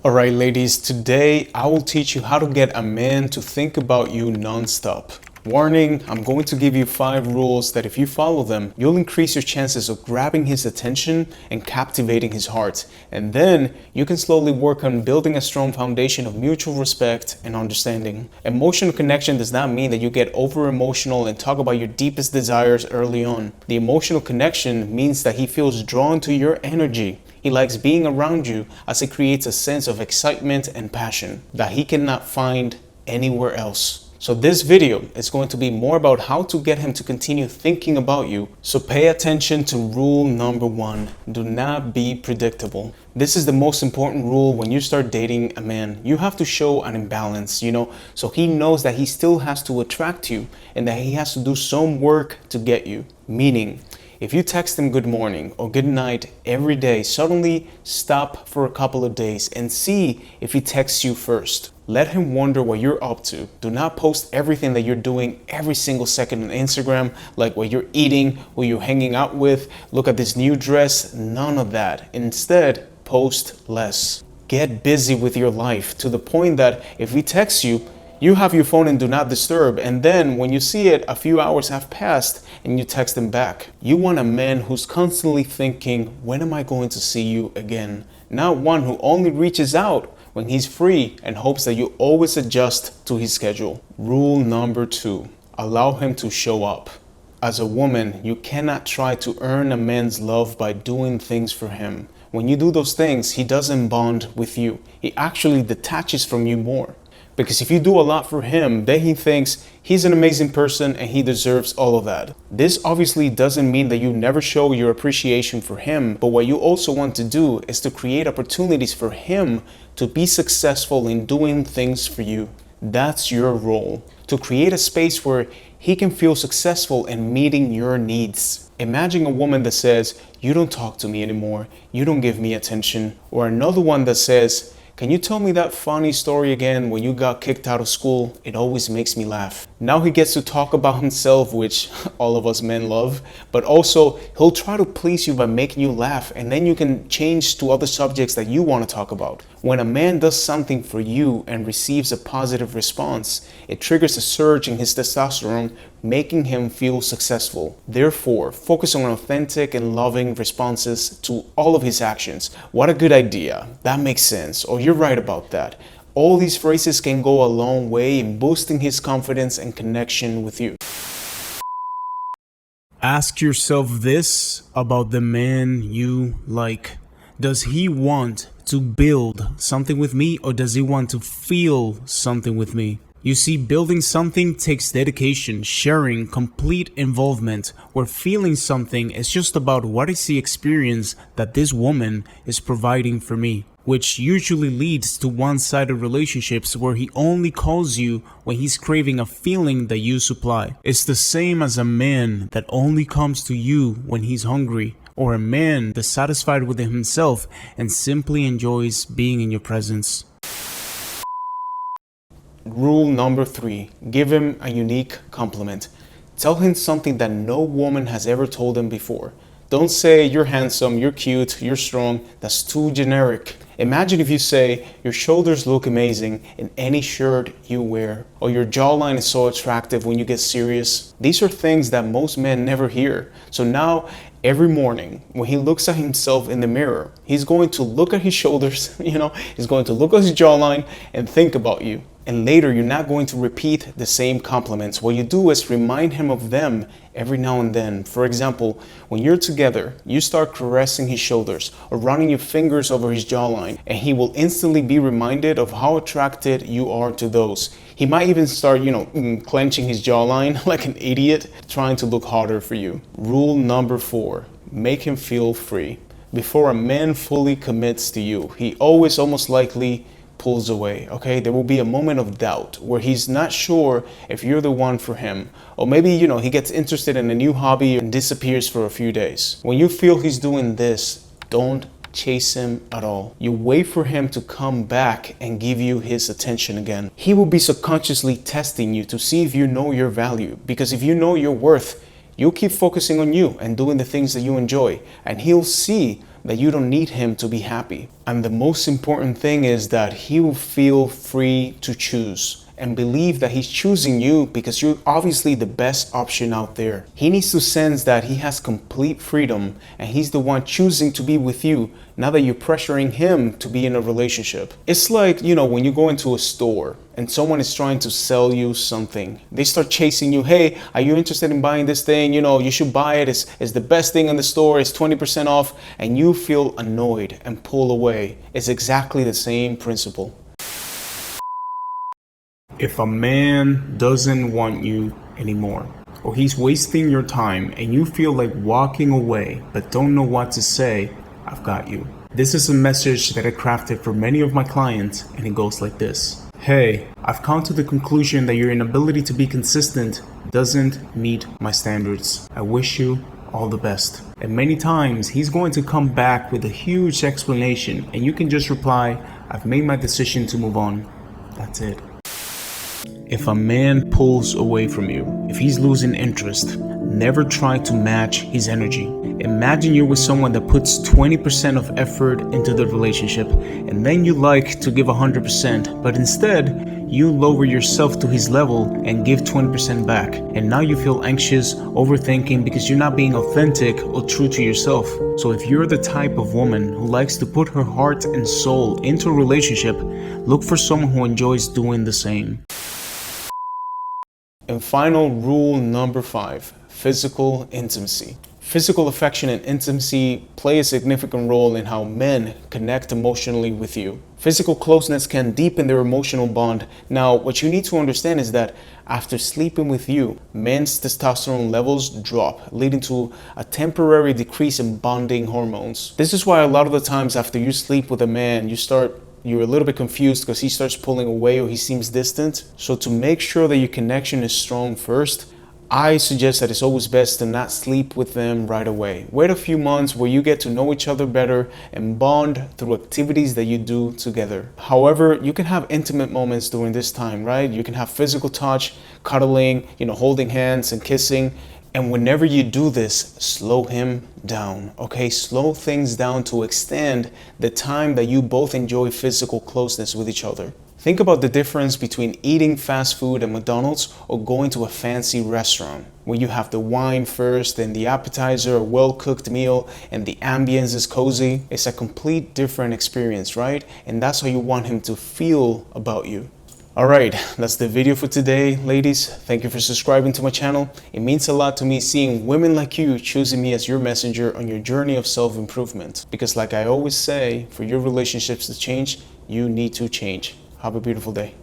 Alright ladies, today I will teach you how to get a man to think about you non-stop. Warning, I'm going to give you 5 rules that if you follow them, you'll increase your chances of grabbing his attention and captivating his heart. And then you can slowly work on building a strong foundation of mutual respect and understanding. Emotional connection does not mean that you get over emotional and talk about your deepest desires early on. The emotional connection means that he feels drawn to your energy. He likes being around you as it creates a sense of excitement and passion that he cannot find anywhere else. So this video is going to be more about how to get him to continue thinking about you. So pay attention to rule number 1. Do not be predictable. This is the most important rule when you start dating a man. You have to show an imbalance, so he knows that he still has to attract you and that he has to do some work to get you. Meaning, if you text him good morning or good night every day, suddenly stop for a couple of days and see if he texts you first. Let him wonder what you're up to. Do not post everything that you're doing every single second on Instagram, like what you're eating, who you're hanging out with, look at this new dress, none of that. Instead, post less. Get busy with your life to the point that if he texts you, you have your phone in do not disturb, and then when you see it, a few hours have passed and you text him back. You want a man who's constantly thinking, when am I going to see you again? Not one who only reaches out when he's free and hopes that you always adjust to his schedule. Rule number 2, allow him to show up. As a woman, you cannot try to earn a man's love by doing things for him. When you do those things, he doesn't bond with you. He actually detaches from you more. Because if you do a lot for him, then he thinks he's an amazing person and he deserves all of that. This obviously doesn't mean that you never show your appreciation for him, but what you also want to do is to create opportunities for him to be successful in doing things for you. That's your role, to create a space where he can feel successful in meeting your needs. Imagine a woman that says, "You don't talk to me anymore, you don't give me attention," or another one that says, "Can you tell me that funny story again when you got kicked out of school? It always makes me laugh." Now he gets to talk about himself, which all of us men love, but also he'll try to please you by making you laugh, and then you can change to other subjects that you want to talk about. When a man does something for you and receives a positive response, it triggers a surge in his testosterone, making him feel successful. Therefore, focus on authentic and loving responses to all of his actions. What a good idea. That makes sense. Or you're right about that. All these phrases can go a long way in boosting his confidence and connection with you. Ask yourself this about the man you like. Does he want to build something with me, or does he want to feel something with me? You see, building something takes dedication, sharing, complete involvement, where feeling something is just about what is the experience that this woman is providing for me, which usually leads to one-sided relationships where he only calls you when he's craving a feeling that you supply. It's the same as a man that only comes to you when he's hungry, or a man that's satisfied with himself and simply enjoys being in your presence. Rule number 3, give him a unique compliment. Tell him something that no woman has ever told him before. Don't say you're handsome, you're cute, you're strong. That's too generic. Imagine if you say your shoulders look amazing in any shirt you wear, or your jawline is so attractive when you get serious. These are things that most men never hear. So now, every morning when he looks at himself in the mirror, he's going to look at his shoulders, he's going to look at his jawline and think about you. And later, you're not going to repeat the same compliments. What you do is remind him of them every now and then. For example, when you're together, you start caressing his shoulders or running your fingers over his jawline, and he will instantly be reminded of how attracted you are to those. He might even start, clenching his jawline like an idiot, trying to look harder for you. Rule number 4, make him feel free. Before a man fully commits to you, he almost likely pulls away, okay? There will be a moment of doubt where he's not sure if you're the one for him. Or maybe, he gets interested in a new hobby and disappears for a few days. When you feel he's doing this, don't chase him at all. You wait for him to come back and give you his attention again. He will be subconsciously testing you to see if you know your value. Because if you know your worth, you'll keep focusing on you and doing the things that you enjoy. And he'll see that you don't need him to be happy. And the most important thing is that he will feel free to choose and believe that he's choosing you because you're obviously the best option out there. He needs to sense that he has complete freedom and he's the one choosing to be with you, not that you're pressuring him to be in a relationship. It's like, when you go into a store and someone is trying to sell you something. They start chasing you. Hey, are you interested in buying this thing? You should buy it. It's the best thing in the store. It's 20% off. And you feel annoyed and pull away. It's exactly the same principle. If a man doesn't want you anymore, or he's wasting your time and you feel like walking away but don't know what to say, I've got you. This is a message that I crafted for many of my clients, and it goes like this. Hey, I've come to the conclusion that your inability to be consistent doesn't meet my standards. I wish you all the best. And many times he's going to come back with a huge explanation, and you can just reply, I've made my decision to move on. That's it. If a man pulls away from you, if he's losing interest, never try to match his energy. Imagine you're with someone that puts 20% of effort into the relationship, and then you like to give 100%, but instead you lower yourself to his level and give 20% back. And now you feel anxious, overthinking because you're not being authentic or true to yourself. So if you're the type of woman who likes to put her heart and soul into a relationship, look for someone who enjoys doing the same. And final rule number 5, physical intimacy. Physical affection and intimacy play a significant role in how men connect emotionally with you. Physical closeness can deepen their emotional bond. Now, what you need to understand is that after sleeping with you, men's testosterone levels drop, leading to a temporary decrease in bonding hormones. This is why a lot of the times after you sleep with a man, you're a little bit confused because he starts pulling away or he seems distant. So to make sure that your connection is strong first, I suggest that it's always best to not sleep with them right away. Wait a few months where you get to know each other better and bond through activities that you do together. However, you can have intimate moments during this time, right? You can have physical touch, cuddling, holding hands and kissing. And whenever you do this, slow him down, okay? Slow things down to extend the time that you both enjoy physical closeness with each other. Think about the difference between eating fast food at McDonald's or going to a fancy restaurant where you have the wine first, then the appetizer, a well-cooked meal, and the ambience is cozy. It's a complete different experience, right? And that's how you want him to feel about you. Alright, that's the video for today, ladies. Thank you for subscribing to my channel. It means a lot to me seeing women like you choosing me as your messenger on your journey of self-improvement. Because like I always say, for your relationships to change, you need to change. Have a beautiful day.